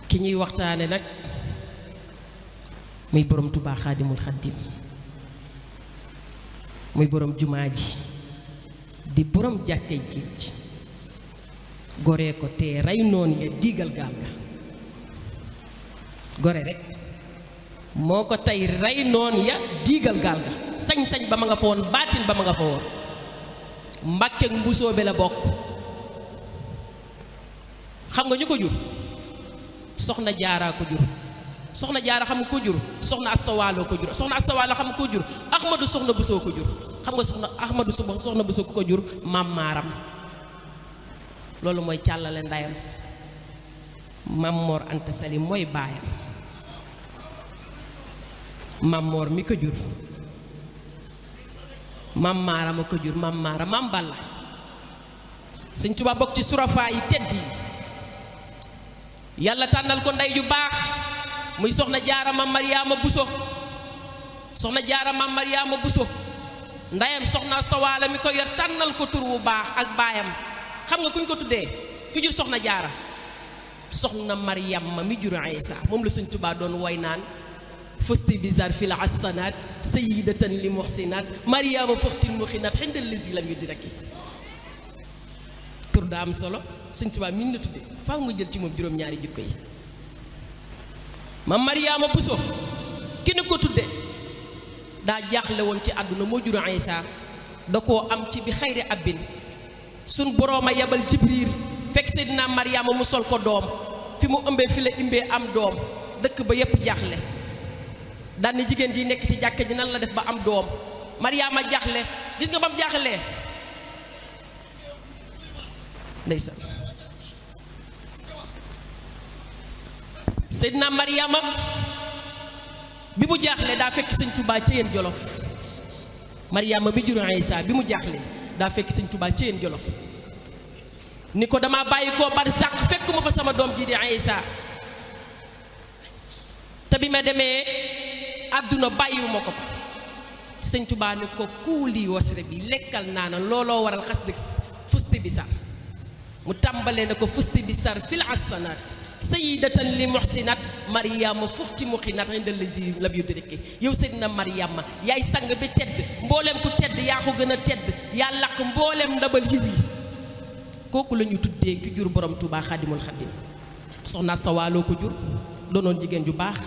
ki ñuy waxtaane nag muy borom Tuubaa Xaadimul Xaadim muy borom jumaa ji di borom jàkkee géej goree ko te rey noon ya diigal gaal ga gore rek moo ko tey rey noon ya diigal gaal ga sañ-sañ ba ma nga fa woon baatin ba ma nga fa woon Mbàkke Mbusoobe la bokk xam nga ñu ko jur soxna Jaara ko jur soxna Jaara xam nga ko jur soxna Astawaalo ko jur soxna Astawaalo xam nga ko jur Ahmadu soxna Busoo ko jur xam nga soxna Ahmadu soxna Busoo ko jur Maam Maaram loolu mooy càllale ndayam Maam Moor Anta Sali mooy baayam Maam Moor mi ko jur Maam Maaram a ko jur Maam Maaram Maam Balla Sëñ Tuubaa bokk ci surafaa yi tedd yi yàlla tànnal ko ndey ju baax muy soxna Jaara Maam Mariyaama Buso soxna Jaara Maam Mariyaama Buso ndeyam soxna Astawaalo mi ko yor tànnal ko tur wu baax ak baayam xam nga kuñ ko tuddee ku jur soxna Jaara soxna Mariyaama mi jur Iisa moom la Sëñ Tuubaa doon woy naan fusti bizar fil hasanaat sayyidatan li muhsinaat Mariyaama fuxtil muxinaat xindal lisi lam yu diraki tur daa am solo Sëñ Tuubaa mi ñu la tuddee faaw nga jël ci moom juróom-ñaari jikko yi Maam Mariyaama Buso ki ne ko tudde daa jaaxle woon ci àdduna moo jur Iisa da koo am ci bi xayri abbin suñ borooma yabal Jibriil fekk Seydina Mariyaama mu sol ko doom fi mu ëmbee fi la imbee am doom dëkk ba yépp jaaxle daan ni jigéen ji nekk ci jàkka ji nan la def ba am doom Mariyaama jaaxle gis nga ba mu jaaxlee ndeysaan Seydina Mariyaama bi mu jaaxlee daa fekk Sëñ Tuubaa ci yéen Jolof Mariyaama bi jur Iisa bi mu jaaxlee daa fekk Sëñ Tuubaa ci yéen Jolof ni ko dama bàyyi koo barsàq fekkuma fa sama doom ji di Iisa te bi ma demee àdduna bàyyiwuma ko fa Sëñ Tuubaa ni ko kuuli wasre bi lekkal naa na looloo waral xas dëgg fusti bisar mu tàmbalee na ko fusti bisar fil hasanaat sayyidatan li muhsinat Mariyaama fuxti muxinat indal lazi lam yudriki yow Seydina Mariyaama yaay sang bi tedd mbooleem ku tedd yaa ko gën a tedd yaa làq mbooleem ndabal yiw yi kooku la ñu tuddee ki jur borom Tuubaa Xaadimul Xaadim soxna Astawaalo ko jur doonoon jigéen ju baax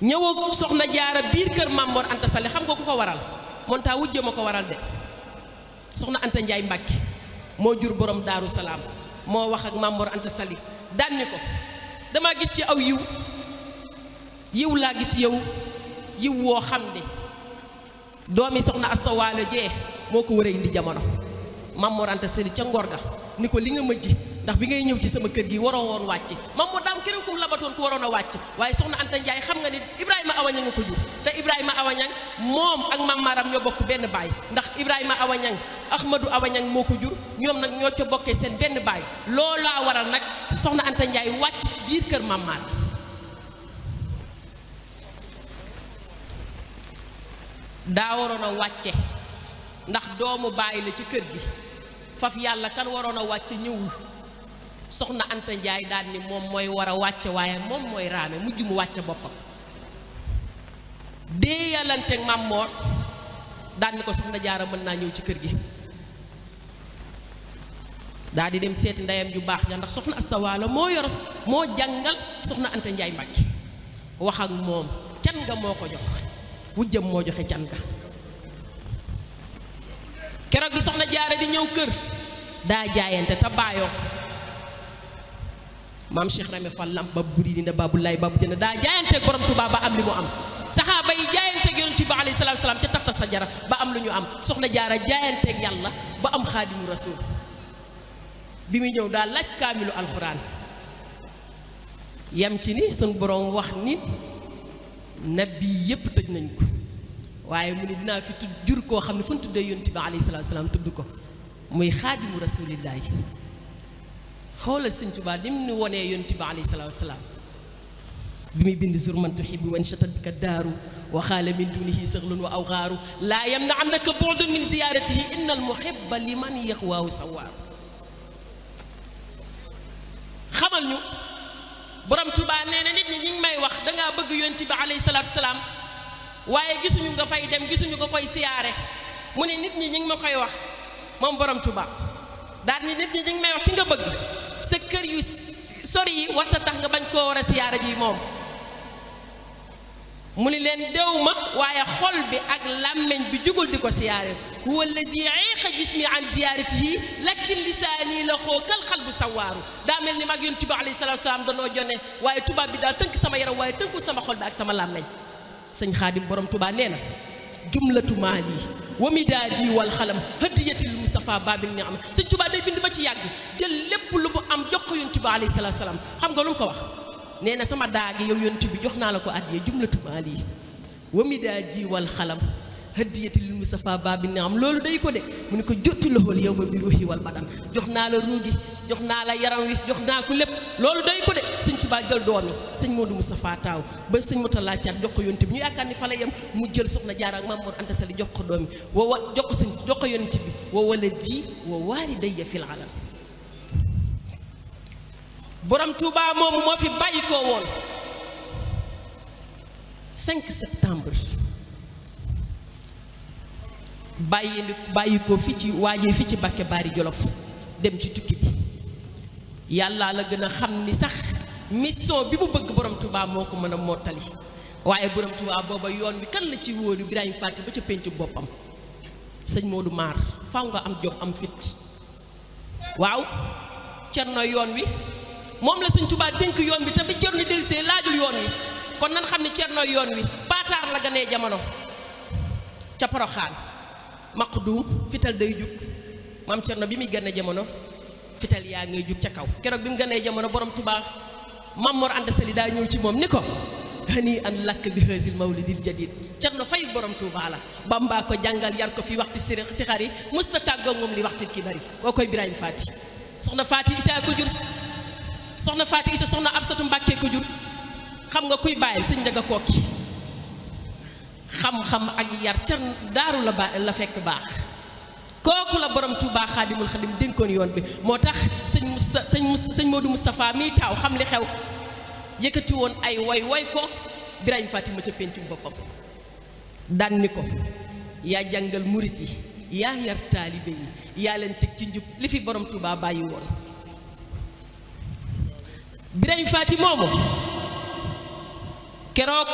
ñëw soxna Jaara biir kër Maam Mor Anta Sali xam nga ku ko waral montaa wujje ma ko waral de soxna Anta Njaay Mbàkke moo jur borom Daaru Salaam moo wax ak Maam Mor Anta Sali daan ni ko dama gis ci aw yiw laa gis yow yiw woo xam ne doomi soxna Astawaalo jee moo ko war a indi jamono Maam Mor Anta Sali ca ngor ga ni ko li nga mëjji ndax bi ngay ñëw ci sama kër gi waroo woon wàcc Maam Mor daam keneen kum labatoon ku waroon a wàcc waaye soxna Anta Njaay xam nga ni Ibrahima Awañang nga ko jur te Ibrahima Awañang moom ak Maam Maaram ñoo bokk benn baay ndax Ibrahima Awañang Ahmadu Awañang moo ko jur ñoom nag ñoo ca bokkee seen benn baay loolaa waral nag soxna Anta Njaay wàcc biir kër Maam Maaram daa waroon a wàcce ndax doomu baay la ci kër gi faf yàlla kan waroon a wàcce ñëwul soxna Anta Njaay daal ni moom mooy war a wàcce waaye moom mooy raame mujj mu wàcce boppam dee yàllanteeg Maam Moor daal ni ko soxna Jaara mën naa ñëw ci kër gi daal di dem seeti ndeyam ju baax ja ndax soxna Astawaalo moo jàngal soxna Anta Njaay Mbàkke wax ak moom can nga moo ko jox wujjam moo joxe can nga keroog bi soxna Jaara di ñëw kër daa jaayante te baayoo maam Cheikh Rame Fall lamp ba buri dina babu lay babu jënd daa jaayanteeg borom Tuubaa ba am li mu am saxaaba yi jaayanteeg yonent bi alayhi salaatu salaam ca taxta sajara ba am lu ñu am soxna Jaara jaayanteeg yàlla ba am xaadimu rasuul bi muy ñëw daal laaj kaamilu alxuraan yam ci ni sun borom wax ni nabi yépp tëj nañ ko waaye mu ne dinaa fi tudd jur koo xam ne fu ñu tuddee yonent bi alayhi salaatu salaam tudd ko muy xaadimu rasuulillaahi xoolal Sëñ Tuubaa ni mu ni wonee yonent bi alayhi salaatu salaam bi muy bind zur man tuhibbu wan shatat bika daaru wa xaala min dunihi saxlun wa awxaaru laa yamna'annaka bu'dun min ziyaaratihi innal muhibba liman yaxwaahu sawaaru xamal ñu borom Touba nee na nit ñi ñi ngi may wax dangaa bëgg yonent bi alayhi salaatu salaam waaye gisuñu nga fay dem gisuñu nga koy siyaare mu ne nit ñi ñi ngi ma koy wax moom borom Touba daal ni nit ñi ñi ngi may wax ki nga bëgg sa kër yu sori yi war sa tax nga bañ koo war a siyaare ji moom mu ni leen dew ma waaye xol bi ak làmmeñ bi jugul di ko siyaare huwa allazi iqa jismi an ziyaratihi lakin lisaani la xoo kal xal bu sawaaru daa mel ni mag yonent bi alayhi salaatu salaam danoo jonne waaye tubaab bi daal tënk sama yaram waaye tënkul sama xol bi ak sama làmmeñ sëñ Xaadim borom Tuubaa nee na jumlatu maali wa midaadi wal xalam hadiyatil Mustafa babil ni'am sëñ Tuubaa day bind ba ci yàgg jël lépp lu mu am jox ko yonent bi alayhi salaatu salaam xam nga lu mu ko wax nee na sama daagi yow yonent bi jox naa la ko addiya jumlatu maali wa midaadi wal xalam hadiyatil Mustafa babil ni'am loolu day ko de mu ne ko jotti loxool yow ba bi ruuhi wal badan jox naa la ruugi jox naa la yaram wi jox naa ko lépp loolu day ko de sëñ Tuubaa jël doomi sëñ Moodu Moustapha taaw ba sëñ Mutalla Caat jox ko yonent bi ñu yaakaar ni fa la yem mu jël soxna Jaara ak Maam Mor Anta Sali jox ko doomi jox ko sëñ jox ko yonent bi wa waladi wa waalidayya fil alam borom Touba moomu moo fi bàyyi koo woon 5 septembre bàyyi ko fi ci waajee fi ci Bakke Baari Jolof dem ci tukki bi yàlla la gën a xam ni sax mission bi mu bëgg borom Touba moo ko mën a mottali waaye borom Touba booba yoon wi kan la ci wóolu Ibrahima Faty ba ca pencu boppam sëñ Modou Maar faw nga am jom am fit waaw cerno yoon wi moom la sëñ Touba dénk yoon bi te bi cerno delsee laajul yoon wi kon nan xam ne cerno yoon wi paataar la ganee jamono ca Poroxaan maqduum fital day jug maam cerno bi muy gane jamono fital yaa ngay jug ca kaw keroog bi mu ganee jamono borom Touba Maam Mor Anta Sali daa ñëw ci moom ni ko hani an lakk bi haasil mawlidil jadid cerno fay borom Touba la Bamba ko jàngal yar ko fi waxti si xar yi musta tàggoo moom li waxtil ki bari koo koy Ibrahima Faty soxna Faty Isa ko jur soxna Faty Isa soxna Absatu Mbàkke ko jur xam nga kuy bàyyam sëñ Njaga Kokki xam-xam ak yar cer daaru la fekk baax kooku la borom Touba Xaadimul Xadim dénkoon yoon bi moo tax sëñ Modou Moustapha miy taaw xam li xew yëkkati woon ay woy ko Ibrahima Faty ma ca pencum boppam daan ni ko yaa jàngal murit yi yaa yar taalibe yi yaa leen teg ci njub li fi borom Touba bàyyi woon Ibrahima Faty moomu keroog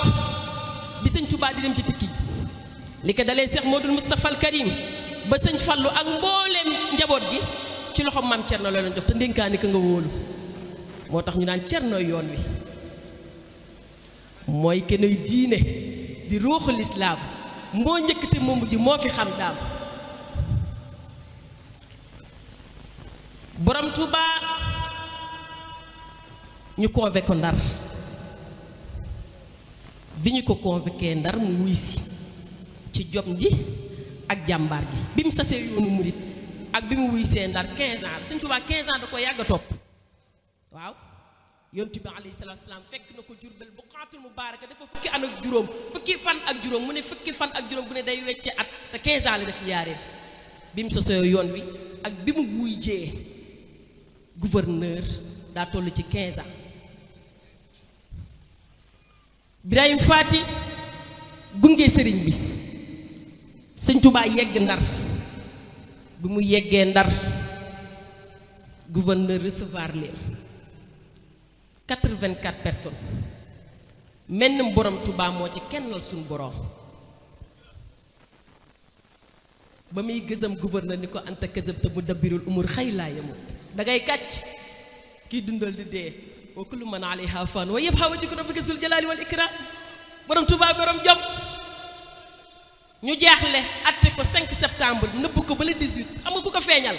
bi sëñ Touba di dem ci tikki li ko dalee Cheikh Modou Moustapha al Karim ba sëñ Fallu ak mbooleem njaboot gi ci loxom maam Cerno la leen jox te ndénkaani ka nga wóolu moo tax ñu naan Cernooy yoon wi mooy kenoy diine di ruuxul islaam moo njëkk te moom ji moo fi xam daam borom Touba ñu convoqué ko Ndar bi ñu ko convoqué Ndar mu wuy si ci jom ji ak jàmbaar gi bi mu sasee yoonu murit ak bi mu wuy see Ndar 15 ans Sëñ Tuubaa 15 ans da ko yàgg a topp waaw yonent bi alayhi salaatu salaam fekk na ko Jurbel buqaatul mubaaraka dafa fukki fan ak juróom mu ne fukki fan ak juróom bu ne day wecce at te 15 ans la def njaareem bi mu sasee yoon wi ak bi mu wuy jee gouverneur daa toll ci 15 ans Ibrahima Faty gunge sëriñ bi Sëñ Tuubaa yegg Ndar bi mu yeggee Ndar gouverneur recevoir leen 84 personnes menn borom Touba moo ci kennal suñu borom ba muy gësam gouverneur ni ko anta kësëb te mu dabbirul umur xëy laa yamut dangay kàcc kii dundal di dee wa kullu man alayha fan wa yabqa wajhu rabbika zul jalaali wal ikram borom Touba borom jom ñu jaaxle atte ko 5 septembre nëbb ko ba le 18 xam nga ku ko feeñal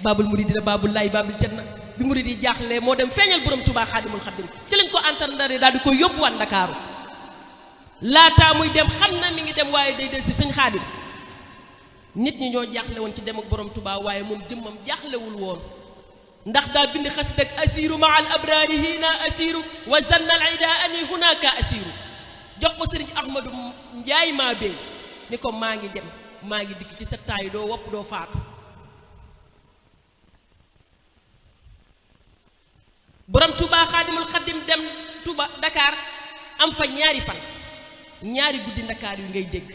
baabul muridina baabul laay baabul janna bi murid yi jaaxle moo dem feeñal borom Touba Xaadimul Xaadim ci lañ ko entendre daal di ko yóbbuwaat Ndakaaru laataa muy dem xam na mi ngi dem waaye day del si sëñ Xaadim nit ñi ñoo jaaxle woon ci dem ak borom Touba waaye moom jëmmam jaaxlewul woon ndax daa bind xasida ak asiru ma al abraari hiina asiru wa zanna al ida ani hunaka asiru jox ko sëriñ Ahmadou Njaay maa béy ni ko maa ngi dem maa ngi dikk ci sa taay doo wopp doo faatu borom Touba Xaadimul Xaddim dem Touba Dakar am fa ñaari fan ñaari guddi Dakar yu ngay dégg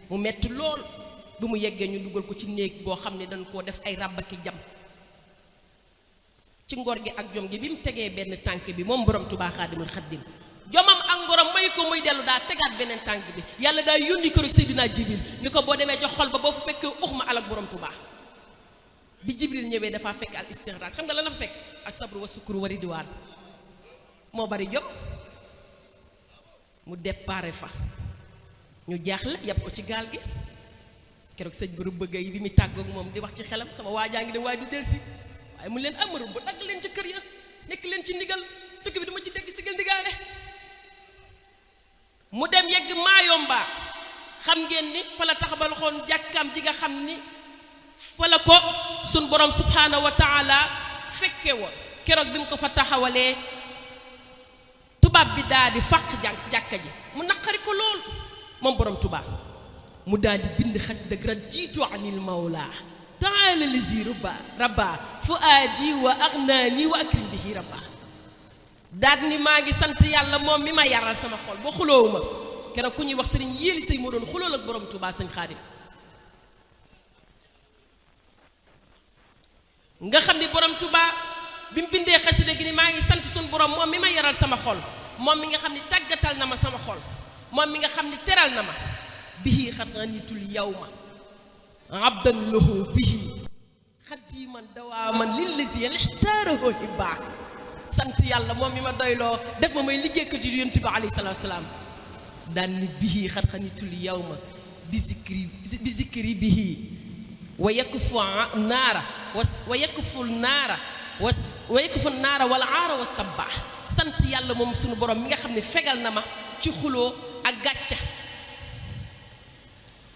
mu metti lool bu mu yeggee ñu dugal ko ci néeg boo xam ne dañ koo def ay ràbbaki jam ci ngor gi ak jom gi bi mu tegee benn tànk bi moom borom Touba Xaadimul Xaddim jomam ak ngorom may ko muy dellu daa tegaat beneen tànk bi yàlla daa yónni ko rek Seydina Jibril ni ko boo demee jox xol ba boo fa fekkee uxma alak borom Touba bi Jibril ñëwee dafa fekk al istixraaq xam nga lan la fa fekk as-sabru wa sukru wa ridwaan moo bari jom mu déparé fa ñu jaaxle yàpp ko ci gaal gi keroog sëñ bi bëgg yi bi muy tàggoog moom di wax ci xelam sama waajaa ngi dem waaye du delsi waaye mu leen amaru bu dagg leen ci kër ya nekk leen ci ndigal tukki bi duma ci dégg sigal ndigaale mu dem yegg Maayomba xam ngeen ni fa la taxabal xoon jàkkaam ji nga xam ni fa la ko sun borom subhaanahu wa taala fekke woon keroog bi mu ko fa taxawalee tubaab bi daal di fàq jàkka ji mu naqari ko lool moom borom tubaab mu daal di bind xas dëgg radiitu anil mawla taala lizi rabba fuaadi wa agnaani wa akrim bihi rabba daal ni maa ngi sant yàlla moom mi ma yaral sama xol ba xuloowu ma keroog ku ñuy wax sëriñ yéeli say moo doon xulool ak borom Touba sëñ Xaadim nga xam ni borom Touba bi mu bindee xasida gi ni maa ngi sant suñu borom moom mi ma yaral sama xol moom mi nga xam ni tàggatal na ma sama xol moom mi nga xam ni teral na ma bihi xat ganitul yawma abdan lahu bihi xadiman dawaaman lillazi lixtaarahu hibaa sant yàlla moom mi ma doyloo def ma may liggéeykat yu yonent bi alayhi salaatu salaam daan ni bihi xat xanitul yawma bi zikri bihi wa yakfu naara wa yakfu naara wal aara wa sabbaax sant yàlla moom sunu borom mi nga xam ne fegal na ma ci xuloo ak gàcca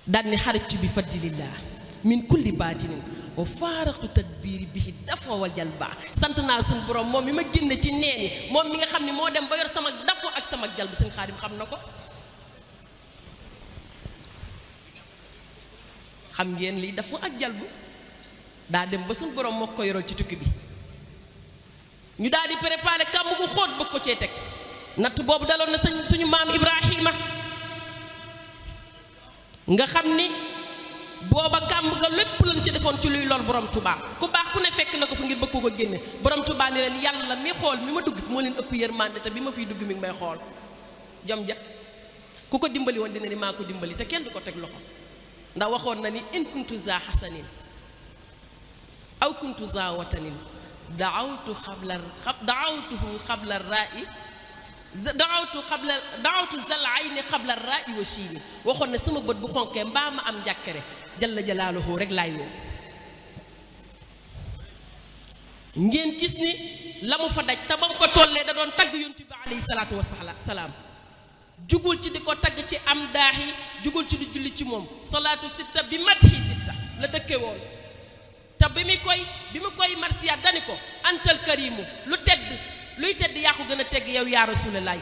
daan ni xaritu bi fadlillah min kulli baatinin wa faaraqtu tadbiiri bihi dafa wal jalba sant naa suñu borom moom mi ma génne ci neeni moom mi nga xam ne moo dem ba yor sama dafa ak sama jalb sëñ Xaadim xam na ko xam ngeen lii dafa ak jalbu daa dem ba suñu borom moo ko yoral ci tukki bi ñu daal di préparé kàmb gu xóot bëgg ko cee teg natt boobu daloon na suñu maam Ibrahima nga xam ni booba kàmb ga lépp lañ ci defoon ci luy lor borom Touba ku baax ku ne fekk na ko fa ngir bëgg ko génne borom Touba ni leen yàlla mi xool mi ma dugg fi moo leen ëpp yërmande te bi ma fiy dugg mi ngi may xool jom ja ku ko dimbali woon dina ni maa ko dimbali te kenn du ko teg loxo ndax waxoon na ni in kuntu za hasanin aw kuntu za watanin daawtuhu zal ayni xabla ra'i wa chiini waxoon ne sama bët bu xonkee mbaa ma am njàkkare jalla jalaaluhu rek laay woo ngeen gis ni la mu fa daj te ba mu ko tollee da doon tagg yonent bi alayhi salaatu wasalaam jugul ci di ko tagg ci am daaxi jugul ci di julli ci moom salaatu sitta bi madhi sitta la dëkke woon te bi mu koy marsiyaat dani ko antal karimu luy tedd yaa ko gën a tegg yow yaa rasulallaahi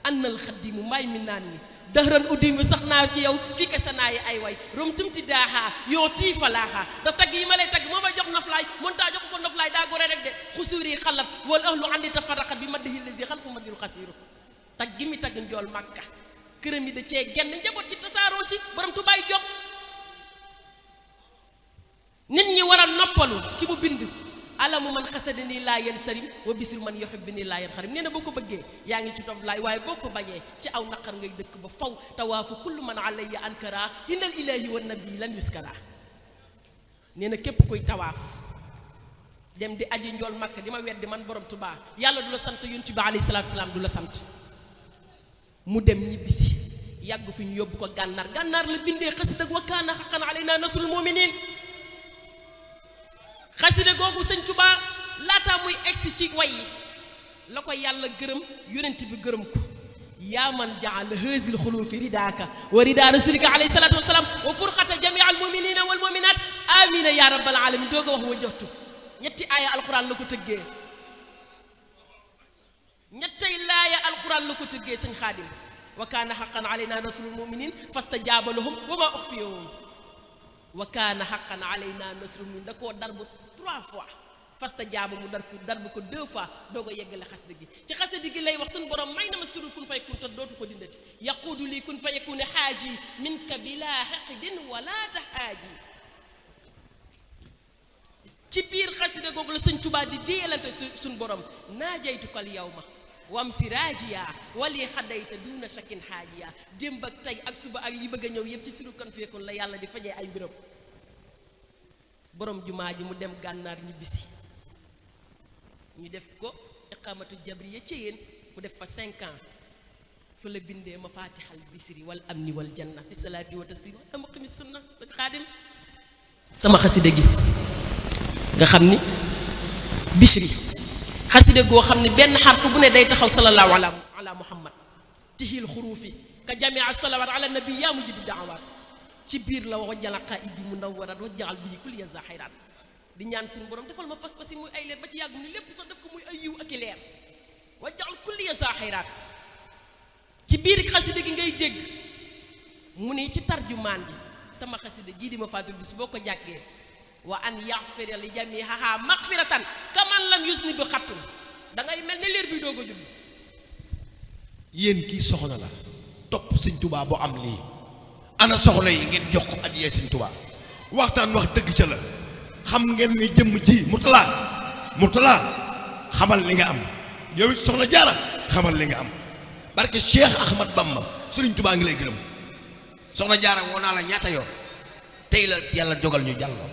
annal xaddimu maay mi naan ni dëxëran uddi mi sax naa ci yow fii ke sa naa yi ay way rom tumti daaxaa yoo tii falaaxaa da tagg yi ma lay tagg moo may jox noflaay mën taa jox ko noflaay daa gore rek de xusuuri xalat wal ahlu andi tafarraqat bi maddihi lazi xan fu maddil xasiiru tagg gi mi tagg njool màkka këram yi da cee genn njaboot gi tasaaroo ci borom tubaay jom nit ñi war a noppalu ci mu bind alamu man xasada nii laa yen sarim wa bisru man yuhibbu nii laa yen xarim nee na boo ko bëggee yaa ngi ci tof laay waaye boo ko bañee ci aw naqar ngay dëkk ba faw tawaafu kullu man alayya ankara indal ilahi wa nabi lan yuskara nee na képp kuy tawaaf dem di aji njool makka di ma weddi man borom Tuubaa yàlla du la sant yonent bi alayhi salaatu salaam du la sant mu dem ñibbisi yàgg fi ñu yóbbu ko gànnaar la bindee xasida wa kaana haqqan alaynaa nasrul mu'miniin xasida googu sëñ Tuubaa laataa muy egsi ci way yi la ko yàlla gërëm yonent bi gërëm ko yaa man jaala haazil xuluufi ridaaka wa ridaa rasulika alayhi salaatu wa salaam wa furqata jamii al muminina wal muminaat amina ya rabbal alamin doog a wax wajjahtu ñetti aaya alquran la ko tëggee ñettay laaya alquran la ko tëggee sëñ Xaadim wa kaana haqqan alaynaa nasrul muminin fastajaaba lahum wa maa uxfiyahum wa kaana haqqan alaynaa nasrul muminin da koo dar bu 3 fois fasta jaaba mu dar bu ko 2 fois doo ko yeggale xasida gi ci xasida gi lay wax suñu borom may na ma surul kun fay kun te dootu ko dindati yaquudu lii kun fa yakune xaaji minka bila xaqidin wala tahaaji ci biir xasida googu la sëñ Tuubaa di déyalante suñu borom naajaytukal yawma wam si raajiya wali xaddayta duuna shakin xaajiya démb ak tey ak suba ak yi bëgg a ñëw yëpp ci surul kun fayakun la yàlla di fajee ay mbiram borom jumaa ji mu dem gànnaar ñibbisi ñu def ko iqamatu jabriya ci yéen mu def fa 5 ans fa la bindee mafatihal bisri wal amni wal janna fi salaati wa taslim am muqimi sunna sëñ Xaadim sama xaside gi nga xam ni bisri xaside goo xam ne benn xarf bu ne day taxaw sallallahu ala muhammad tihil xuruufi ka jamia salawat ala nabi yaa mujibi daawaat ci biir la wajjal qaidi munawwarat wajjal bii kulliya zahirat di ñaan suñu borom defal ma pas-pas yi muy ay leer ba ci yàgg mu ni lépp sax def ko muy ay yiw ak i leer wajjal kulliya zahirat ci biir xasida gi ngay dégg mu ni ci tarjumaan bi sama xasida gii di ma fàttali bis boo ko jàggee wa an yaxfira li jamihaha maxfiratan kaman lam yusni bi xattun da ngay mel ne leer bi doog a jublu yéen kii soxna la topp sëñ Tuubaa bu am lii ana soxna yi ngeen jox ko addiyee sëñ Tuubaa waxtaan wax dëgg ca la xam ngeen ni jëmm ji Murtala xamal li nga am yow it soxna Jaara xamal li nga am barke Cheikh Ahmad Bamba sëriñ Tuubaa ngi lay gërëm soxna Jaara woo naa la ñaata yoon tey la yàlla dogal ñu jàlloo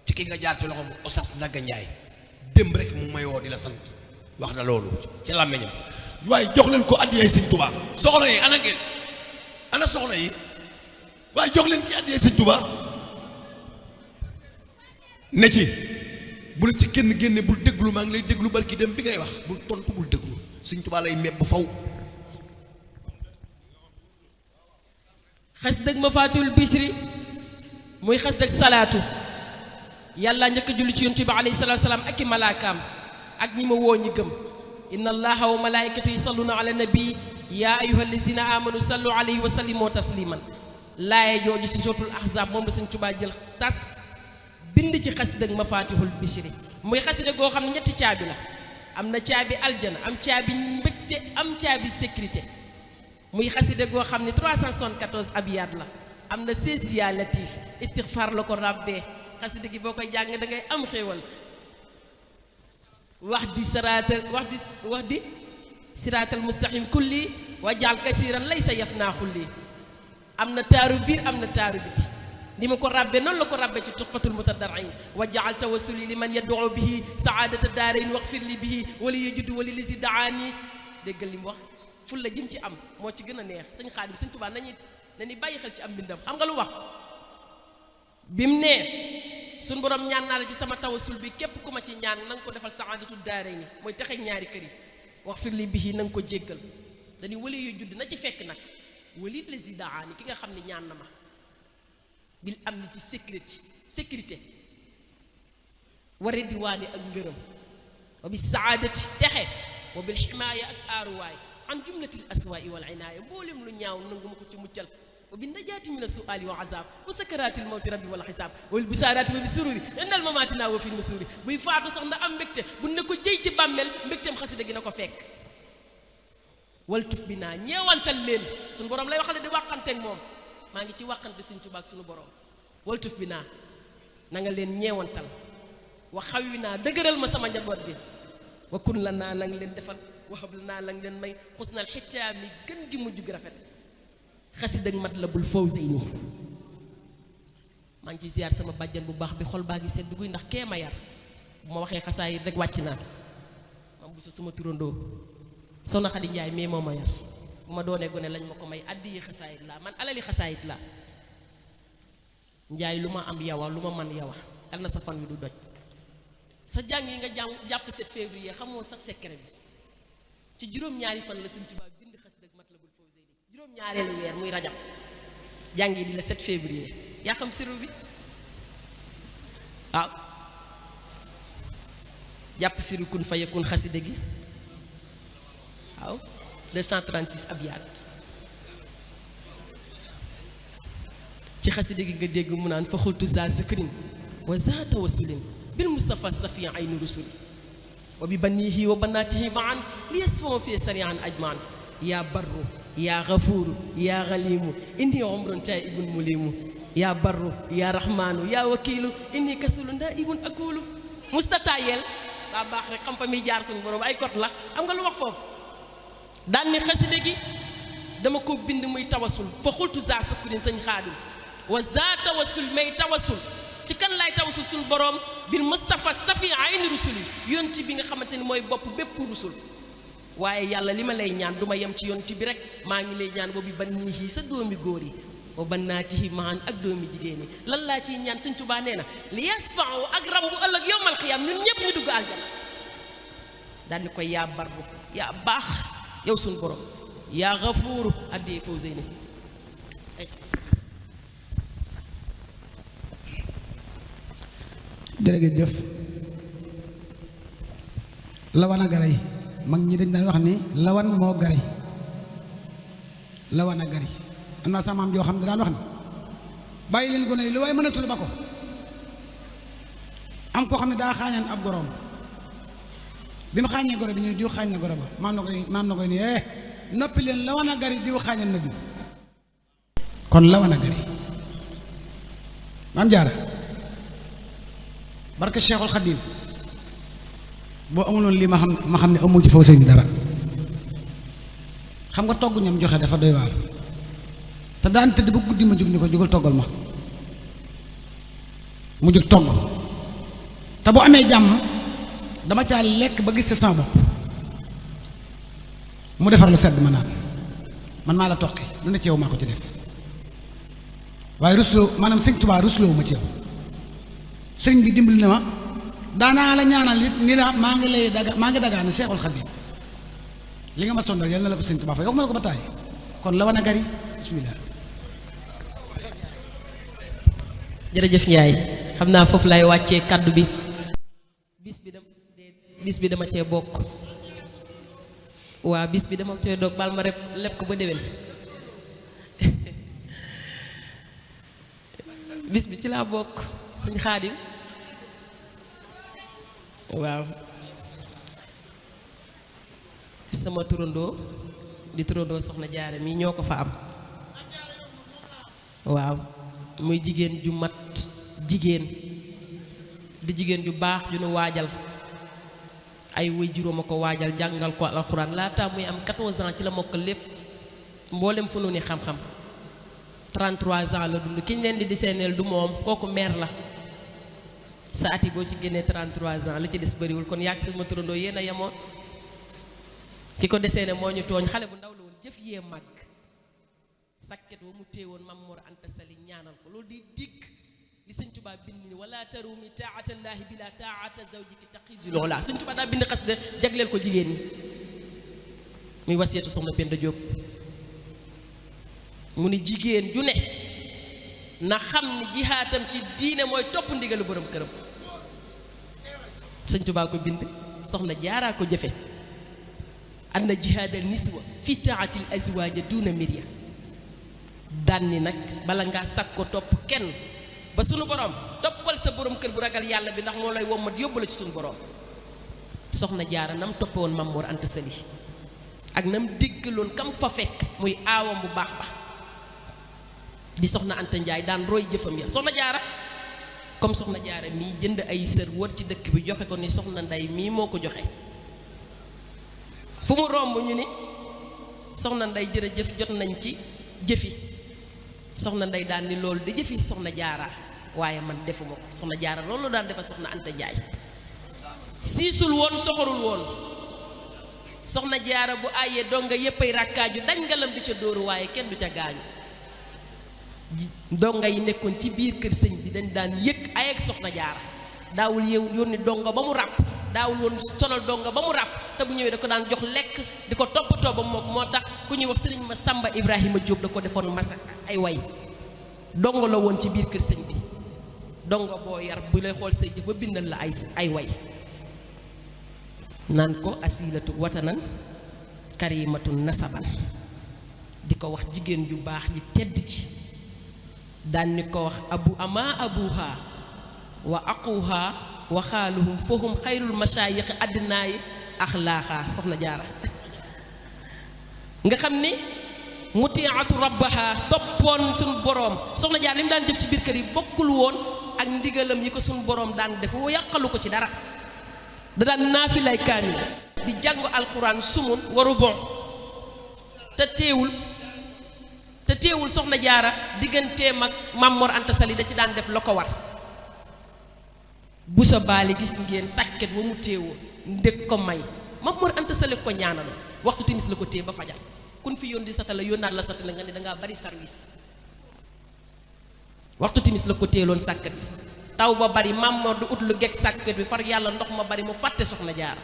ci ki nga jaar ci loxo bu Oustaz Ndaga Njaay démb rek mu may woo di la sant wax na loolu ci làmmiñam waaye jox leen ko addiyee sëñ Tuubaa soxna yi ana ngeen ana soxna yi waaye jox leen ki addiyee sëñ Tuubaa ne ci bu la ci kenn génne bul déglu maa ngi lay déglu barki dem bi ngay wax bul tontu bul déglu sëñ Tuubaa lay meb bu faw xas dëgg ma fatul bisri muy xas dëgg salaatu yàlla njëkk a julli ci yonent bi alayhi salaatu salaam ak i malaakaam ak ñi ma woo ñi gëm inna allaha wa malaikatu yusalluna ala nabi yaa ayuha allazina amanu sallu alayhi wa sallimu tasliman laaye jooju ci suratul ahzab moom la sëñ Tuubaa jël tas bind ci xasida ak mafatihul bishri muy xasida goo xam ne ñetti caabi la am na caabi aljana am caabi mbégte am caabi sécurité muy xasida goo xam ne 374 abiyat la am na 16 yaa latif istixfar la ko rabbee xasida gi boo koy jàng da ngay am xéewal wax di siraatal mustaqim kulli wa jaal kasiran laysa yafna xulli am na taaru biir am na taaru biti ni ma ko rabbe noonu la ko rabbe ci tuxfatul mutadarrin wa jaal tawassuli liman yad'u bihi saadata daarayn waxfir li bihi wali yajudu wali lisi daani déggal li mu wax ful la jëm ci am moo ci gën a neex sëñ Xaadim sëñ Tuubaa nañu bàyyi xel ci am mbindam xam nga lu wax bi mu nee suñ borom ñaan naa la ci sama tawassul bi képp ku ma ci ñaan na nga ko defal saadatu daarayni mooy texeeg ñaari kër yi wax fir li bihi na nga ko jéggal dañuy wali yu judd na ci fekk nag wali lisi daani ki nga xam ne ñaan na ma bil am ni ci sécurité wara diwaani ak ngërëm wa bi saadati texe wa bil ximaaya ak aaruwaay an jumlatil aswaai wal inaaya mboolem lu ñaaw nangu ma ko ci muccal wa bi najaati min as-su'aali wa azab wa sakaraatil mawti rabbi wal xisaab wa bil busaaraati wa bi sururi innal mamaatina wa fi nusuuri buy faatu sax na am mbégte bu ne ko jëy ci bàmmeel mbégteem xasida gi na ko fekk wal tuf bi naa ñeewantal leen suñu borom lay waxale di wàqanteeg moom maa ngi ci wàqante Sëñ Tuubaa ak suñu borom wal tuf bi naa na nga leen ñeewantal wa xawi naa dëgëral ma sama njaboot gi wa kun la naa nang leen defal wahab la naa lang leen may xusnal xitaami gën gi mujj gi rafet xasida ak Matlabul Fawzayni maa ngi ciy ziar sama bàjjan bu baax bi xol baa ngi sedd guy ndax kee ma yar bu ma waxee xasaayit rek wàcc naa mam bu so sama turandoo soxna Xadi Njaay mais moo ma yar bu ma doonee gone lañ ma ko may addi yi xasaayit laa man alali xasaayit laa Njaay lu ma am yawa lu ma man yawa yal na sa fan wi du doj sa jàng yi nga jàpp 7 février xamoo sax secret bi ci juróom-ñaari fan la Sëñ Tuubaa bind xasida ak Matlabul Fawzayni juróom-ñaareelu weer muy rajab jàng yi di la 7 février yaa xam siru bi waaw jàpp siru kun fayakun xasida gi waaw 236 abyaat ci xasida gi nga dégg mu naan fa xultu za sukrin wa za tawassulin bil mustafa safi ayni rusuli wa bi banihi wa banatihi maan li yasfoo fi sarian ajmaan yaa barru yaa gafuuru yaa galimu inni umrun taibun mulimu yaa barru yaa rahmaanu yaa wakiilu inni kasulu ndaa ibun akulu mustatayel daa baax rek xam fa muy jaar suñu borom ay kot la am nga lu wax foofu daan ni xaside gi dama ko bind muy tawasul fa xultu za sukkurin sëñ xaadim wa za tawasul may tawasul ci kan laay tawasul suñu borom bil mustafa safi ayni rusuli yonti bi nga xamante ni mooy bopp bépp rusul waaye yàlla li ma lay ñaan du ma yem ci yonti bi rek maa ngi lay ñaan boobu bannihi sa doomi góor yi wa bannaatihi maan ak doomi jigéen ñi lan laa ciy ñaan Sëñ Tuubaa nee na li yasfa'u ak ram bu ëllëg yowmal xiyaam ñun ñëpp ñu dugg aljana daal ni koy yaa barbu yaa baax yow suñu borom yaa gafuuru addee fawzeyni jërëjëf lawan a garay mag ñi dañ daan wax ni lawan moo garay lawan a gari am naa sama maam joo xam ne daan wax ni bàyyi leen gone yi lu waaye mënatul ba ko am koo xam ne daa xaañaan ab goroom bi mu xaañee goro bi ñu diw xaañ na goro ba maam na koy ni noppi leen lawan a gari diw xaañaan na diw kon lawan a gari maam jaara barke Cheikhul Khadim boo amuloon lii ma xam ne amu ci faw sëñ dara xam nga togg ñam joxe dafa doy waar te daan tëdd ba guddi ma jóg ni ko jógal toggal ma mu jóg togg te bu amee jàmm dama caa lekk ba gis ci sama bopp mu defar lu sedd ma naan man maa la toqi lu ne ci yow maa ko ci def waaye rusloo maanaam sëñ Tuubaa rusloo ma ci yow sëriñ bi dimbali na ma daanaa la ñaanal it ni la maa ngi dagaan Cheikhul Khadim li nga ma sondal yal na la ko sëñ Tuubaa fa yow ma la ko ba taay kon la wan a gari bismillah jërëjëf Njaay xam naa foofu lay wàccee kàddu bi bis bi dama cee bokk waa bis bi dama cee doog bal ma rep leb ko ba déwén bis bi ci laa bokk sëñ Xaadim waaw sama turandoo di turandoo soxna jaare mi ñoo ko fa am waaw muy jigéen ju mat jigéen di jigéen ju baax ju nu waajal ay way juróom a ko waajal jàngal ko alxuraan laata muy am 14 ans ci la mokkal lépp mboolem fu nu ni xam-xam 33 ans la dund ki ñu leen di deseeneel du moom kooku meer la sa at yi boo ci génnee 33 ans li ci des bëriwul kon yàgg sama turandoo yéen a yemoon ki ko deseene moo ñu tooñ xale bu ndaw la woon jëf yee màgg sakket wa mu téewoon Mam Mor Anta Sali ñaanal ko loolu di dikk li Sëñ Tuubaa bind ni wala tarumi taatallaahi bila taata zawjiki taqisu loola Sëñ Tuubaa daa bind xas de jagleel ko jigéen ñi muy wasiyatu soxna Penda Diop mu ni jigéen ju ne na xam ni jihaatam ci diine mooy topp ndigalu borom këram Sëñ Tuubaa ko bind soxna jaaraa ko jëfe anna jihaadal niswa fi taatil azwaaja duna mirya dànni nag bala ngaa sag ko topp kenn ba sunu borom toppal sa borom kër bu ragal yàlla bi ndax moo lay wommat yóbbu la ci sunu borom soxna jaara nam toppe woon Mam Mor Anta Sali ak nam déggaloon kam fa fekk muy aawam bu baax ba di soxna Anta Njaay daan roy jëfam ya soxna jaara comme soxna jaara mii jënd ay sër wër ci dëkk bi joxe ko ni soxna nday mii moo ko joxe fu mu romb ñu ni soxna nday jërëjëf jot nañ ci jëfi soxna nday daan ni loolu di jëfi soxna jaara waaye man defuma ko soxna jaara loolu daan defa soxna Anta Njaay siisul woon soxorul woon soxna jaara bu àyyee donga yéppay ràkkaaju dañ ngalam di ca dóoru waaye kenn du ca gaañu donga yi nekkoon ci biir kër sëñ bi dañ daan yëg ay ak soxna jaara daawul yónni donga ba mu ràpp daawul woon sonal donga ba mu ràpp te bu ñëwee da ko daan jox lekk di ko toppatoo ba moom moo tax ku ñuy wax sëriñ ma Samba Ibrahima Diop da ko defoon masa ay way donga la woon ci biir kër sëñ bi donga boo yar bu lay xool say jëf ba bindal la ay way naan ko asilatu watanan karimatun nasaban di ko wax jigéen ju baax ji tedd ci daan ni ko wax abu ama abuha wa aquha waxaaluhum fahum xayrul mashaayixi addinaayi axlaaxa soxna jaara nga xam ni mutiatu rabbaha toppoon suñu boroom soxna jaar li mu daan def ci biir kër yi bokkul woon ak ndigalam yi ko suñu boroom daan def woo yàqalu ko ci dara da daan naafilay kaamil di jàng alxuraan sumun waru bon te teewul soxna jaara digganteem ak Maam Mor Anta Sali da ci daan def la ko war bu sa baale gis ngeen sàkket wa mu téewoo ndég ko may Maam Mor Anta Sali ko ñaanal waxtu timis la ko téye ba fajar kun fi yónni sata la yónnaat la sata la nga ne dangaa bari service waxtu timis la ko téeloon sàkket bi taw ba bari Maam Mor du ut lu gegg sàkket bi far yàlla ndox ma bari mu fàtte soxna jaara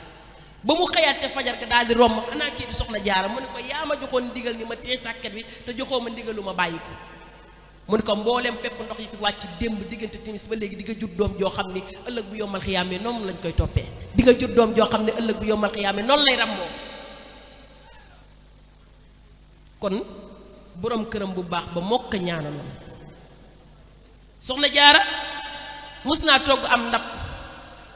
ba mu xëyaate fajar ga daal di romb xanaa kii di soxna jaara mu ne ko yaa ma joxoon ndigal ni ma téye sàkket bi te joxoo ma ndigalu ma bàyyi ko mu ne ko mbooleem pepp ndox yi fi wàcc démb diggante timis ba léegi di nga jur doom joo xam ni ëllëg bu yombal xiyaamee noonu lañ koy toppee di nga jur doom joo xam ne ëllëg bu yombal xiyaamee noonu lay ràmmoo kon borom këram bu baax ba mokk ñaanaloon soxna jaara mus naa togg am ndab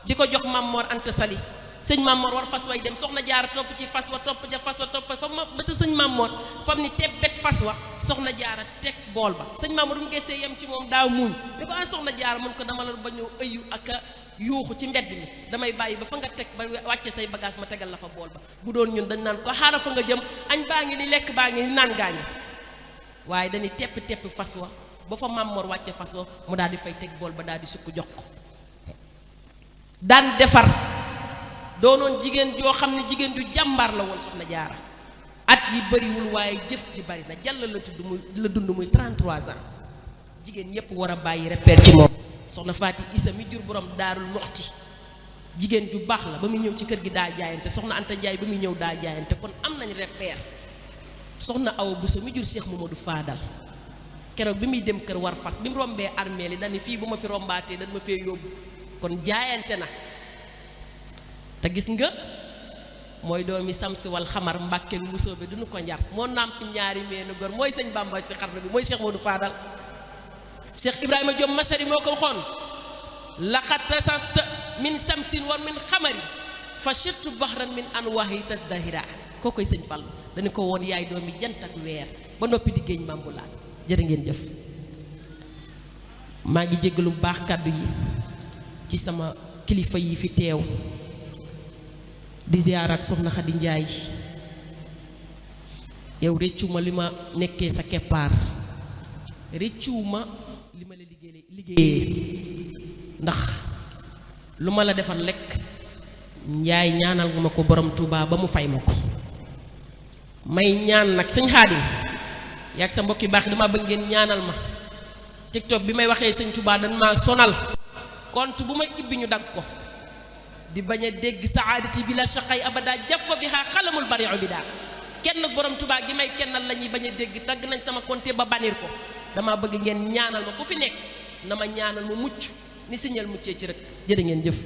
di ko jox Maam Mor Anta Sali sëñ Maam Mor war fas way dem soxna jaara topp ci fas wa topp ja fas wa topp fa ba ca sëñ Maam Mor fam ni tebbet fas wa soxna jaara teg bool ba sëñ Maam Mor du mu gisee yem ci moom daaw muuñ ni ko soxna jaara mun ko dama la ba ñëw ëyyu ak a yuuxu ci mbedd mi damay bàyyi ba fa nga teg ba wàcce say bagage ma tegal la fa bool ba bu doon ñun dañ naan ko xaaral fa nga jëm añ baa ngi ni lekk baa ngi ni naan gaa ngi waaye dañuy tepp fas wa ba fa Maam Mor wàcce fas wa mu daal di fay teg bool ba daal di sukk jox ko daan defar doonoon jigéen joo xam ne jigéen ju jàmbaar la woon soxna jaara at yi bëriwul waaye jëf ji bari na jàll la tudd muy la dund muy 33 ans jigéen yépp war a bàyyi repère ci moom soxna Faati Isa mi jur borom Daarul Muxti jigéen ju baax la ba muy ñëw ci kër gi daa jaayante soxna Anta Njaay ba muy ñëw daa jaayante kon am nañ repère soxna Awa Buso mi jur Cheikh Mamadou Fadal keroog bi muy dem kër war fas bi mu rombee armée li dañu fii bu ma fi rombaatee dañ ma fee yóbbu kon jaayante na te gis nga mooy doomi samsi wal xamar mbàkkeek musoo bi duñu ko njar moo nàmp ñaari meenu gor mooy sëñ Bamba si xarnu bi mooy Cheikh Modou Fadal Cheikh Ibrahima Diop Machari moo ko waxoon laqad tasat min samsin wa min xamari fa shirtu bahran min anwahi tasdahira koo koy sëñ Fall dañu ko woon yaay doomi jant ak weer ba noppi di géeñ maam bu laat jërë ngeen jëf maa ngi jéggalu bu baax kàddu yi ci sama kilifa yi fi teew di ziyaaraat soxna Xadi Njaay yow réccuwuma li ma nekkee sa keppaar réccuwuma li ma la liggéeyee ndax lu ma la defal lekk Njaay ñaanal nga ma ko borom Tuubaa ba mu fay ma ko may ñaan nag sëñ Xaadim yaag sa mbokk yu baax dama bëgg ngeen ñaanal ma TikTok bi may waxee sëñ Tuubaa dañ maa sonal compte bu may ibbi ñu dagg ko di bañ a dégg saadati bi la shaqay abada jafa bi xaa xalamul bariu bi daal kenn borom Tuubaa gi may kennal la ñuy bañ a dégg dagg nañ sama compte ba bannir ko dama bëgg ngeen ñaanal ma ku fi nekk na ma ñaanal ma mucc ni signal muccee ci rek jërë ngeen jëf